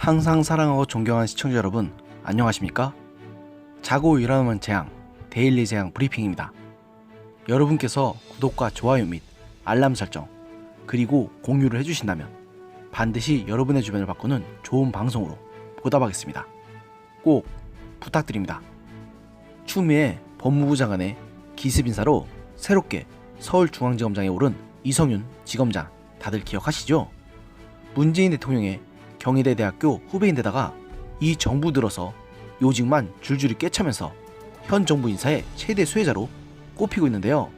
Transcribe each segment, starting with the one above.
항상 사랑하고 존경하는 시청자 여러분, 안녕하십니까? 자고 일어나면 재앙, 데일리 재앙 브리핑입니다. 여러분께서 구독과 좋아요 및 알람 설정, 그리고 공유를 해주신다면 반드시 여러분의 주변을 바꾸는 좋은 방송으로 보답하겠습니다. 꼭 부탁드립니다. 추미애 법무부 장관의 기습 인사로 새롭게 서울중앙지검장에 오른 이성윤 지검장, 다들 기억하시죠? 문재인 대통령의 경희대 대학교 후배인데다가 이 정부 들어서 요직만 줄줄이 꿰차면서 현 정부 인사의 최대 수혜자로 꼽히고 있는데요.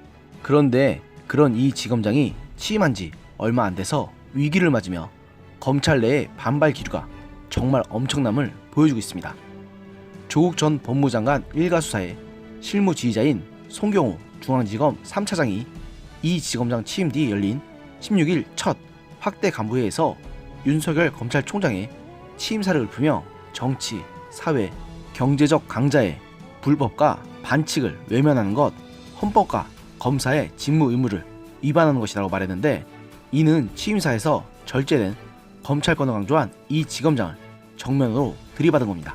그런데 그런 이 지검장이 취임한 지 얼마 안 돼서 위기를 맞으며 검찰 내의 반발 기류가 정말 엄청남을 보여주고 있습니다. 조국 전 법무장관 일가 수사의 실무 지휘자인 송경호 중앙지검 3차장이 이 지검장 취임 뒤 열린 16일 첫 확대 간부회에서 윤석열 검찰총장의 취임사를 읊으며 정치, 사회, 경제적 강자의 불법과 반칙을 외면하는 것, 헌법과 검사의 직무 의무를 위반하는 것이라고 말했는데, 이는 취임사에서 절제된 검찰권을 강조한 이 지검장을 정면으로 들이받은 겁니다.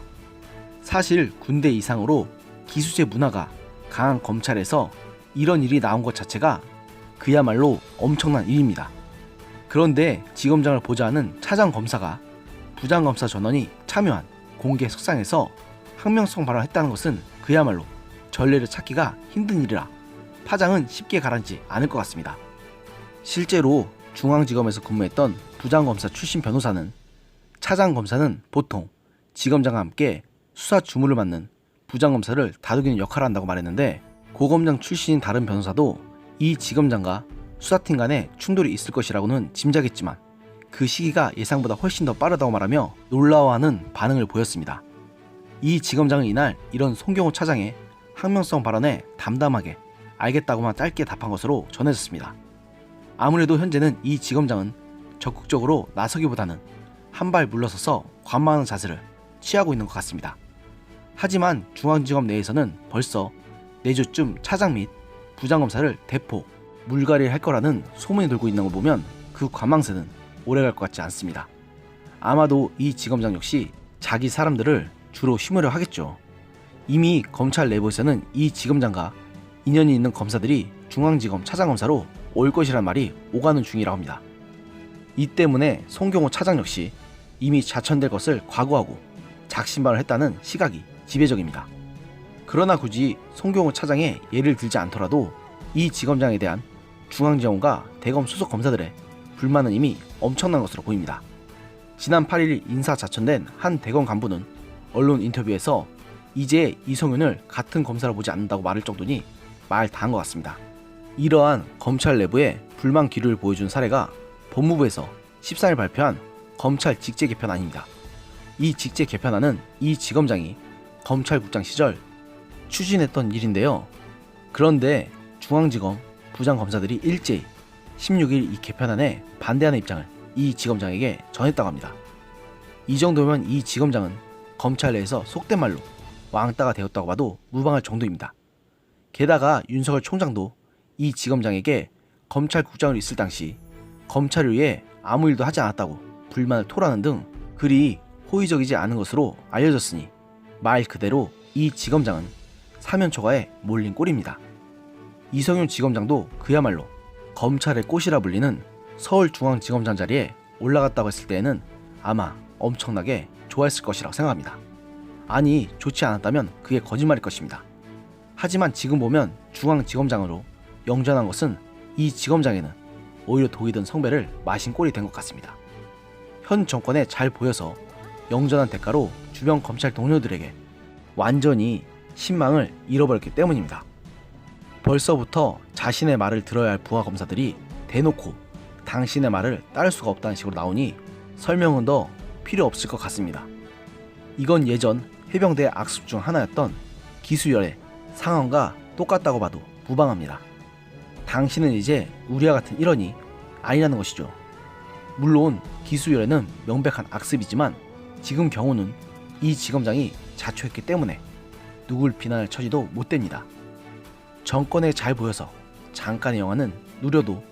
사실 군대 이상으로 기수제 문화가 강한 검찰에서 이런 일이 나온 것 자체가 그야말로 엄청난 일입니다. 그런데 지검장을 보좌하는 차장검사가 부장검사 전원이 참여한 공개 석상에서 항명성 발언을 했다는 것은 그야말로 전례를 찾기가 힘든 일이라 파장은 쉽게 가라앉지 않을 것 같습니다. 실제로 중앙지검에서 근무했던 부장검사 출신 변호사는 차장검사는 보통 지검장과 함께 수사 주무를 맡는 부장검사를 다독이는 역할을 한다고 말했는데, 고검장 출신인 다른 변호사도 이 지검장과 수사팀 간에 충돌이 있을 것이라고는 짐작했지만 그 시기가 예상보다 훨씬 더 빠르다고 말하며 놀라워하는 반응을 보였습니다. 이 지검장은 이날 이런 송경호 차장의 항명성 발언에 담담하게 알겠다고만 짧게 답한 것으로 전해졌습니다. 아무래도 현재는 이 지검장은 적극적으로 나서기보다는 한 발 물러서서 관망하는 자세를 취하고 있는 것 같습니다. 하지만 중앙지검 내에서는 벌써 내주쯤 차장 및 부장검사를 대폭 물갈이를 할 거라는 소문이 돌고 있는 걸 보면 그 관망세는 오래갈 것 같지 않습니다. 아마도 이 지검장 역시 자기 사람들을 주로 휘두르려 하겠죠. 이미 검찰 내부에서는 이 지검장과 인연이 있는 검사들이 중앙지검 차장검사로 올 것이란 말이 오가는 중이라고 합니다. 이 때문에 송경호 차장 역시 이미 자천될 것을 각오하고 작심발을 했다는 시각이 지배적입니다. 그러나 굳이 송경호 차장의 예를 들지 않더라도 이 지검장에 대한 중앙지검과 대검 소속 검사들의 불만은 이미 엄청난 것으로 보입니다. 지난 8일 인사 자천된 한 대검 간부는 언론 인터뷰에서 이제 이성윤을 같은 검사로 보지 않는다고 말할 정도니 말 다 한 것 같습니다. 이러한 검찰 내부의 불만 기류를 보여준 사례가 법무부에서 13일 발표한 검찰 직제 개편안입니다. 이 직제 개편안은 이 지검장이 검찰국장 시절 추진했던 일인데요. 그런데 중앙지검 부장검사들이 일제히 16일 이 개편안에 반대하는 입장을 이 지검장에게 전했다고 합니다. 이 정도면 이 지검장은 검찰 내에서 속된 말로 왕따가 되었다고 봐도 무방할 정도입니다. 게다가 윤석열 총장도 이 지검장에게 검찰국장으로 있을 당시 검찰을 위해 아무 일도 하지 않았다고 불만을 토로하는 등 그리 호의적이지 않은 것으로 알려졌으니 말 그대로 이 지검장은 사면 초과에 몰린 꼴입니다. 이성윤 지검장도 그야말로 검찰의 꽃이라 불리는 서울중앙지검장 자리에 올라갔다고 했을 때에는 아마 엄청나게 좋아했을 것이라고 생각합니다. 아니, 좋지 않았다면 그게 거짓말일 것입니다. 하지만 지금 보면 중앙지검장으로 영전한 것은 이 지검장에는 오히려 독이 든 성배를 마신 꼴이 된 것 같습니다. 현 정권에 잘 보여서 영전한 대가로 주변 검찰 동료들에게 완전히 신망을 잃어버렸기 때문입니다. 벌써부터 자신의 말을 들어야 할 부하 검사들이 대놓고 당신의 말을 따를 수가 없다는 식으로 나오니 설명은 더 필요 없을 것 같습니다. 이건 예전 해병대 악습 중 하나였던 기수열의 상황과 똑같다고 봐도 무방합니다. 당신은 이제 우리와 같은 일원이 아니라는 것이죠. 물론 기수열에는 명백한 악습이지만 지금 경우는 이 지검장이 자초했기 때문에 누굴 비난할 처지도 못 됩니다. 정권에 잘 보여서 잠깐의 영화는 누려도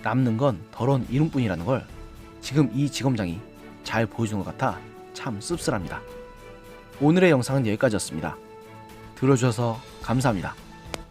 남는 건 더러운 이름뿐이라는 걸 지금 이 지검장이 잘 보여준 것 같아 참 씁쓸합니다. 오늘의 영상은 여기까지였습니다. 들어주셔서 감사합니다.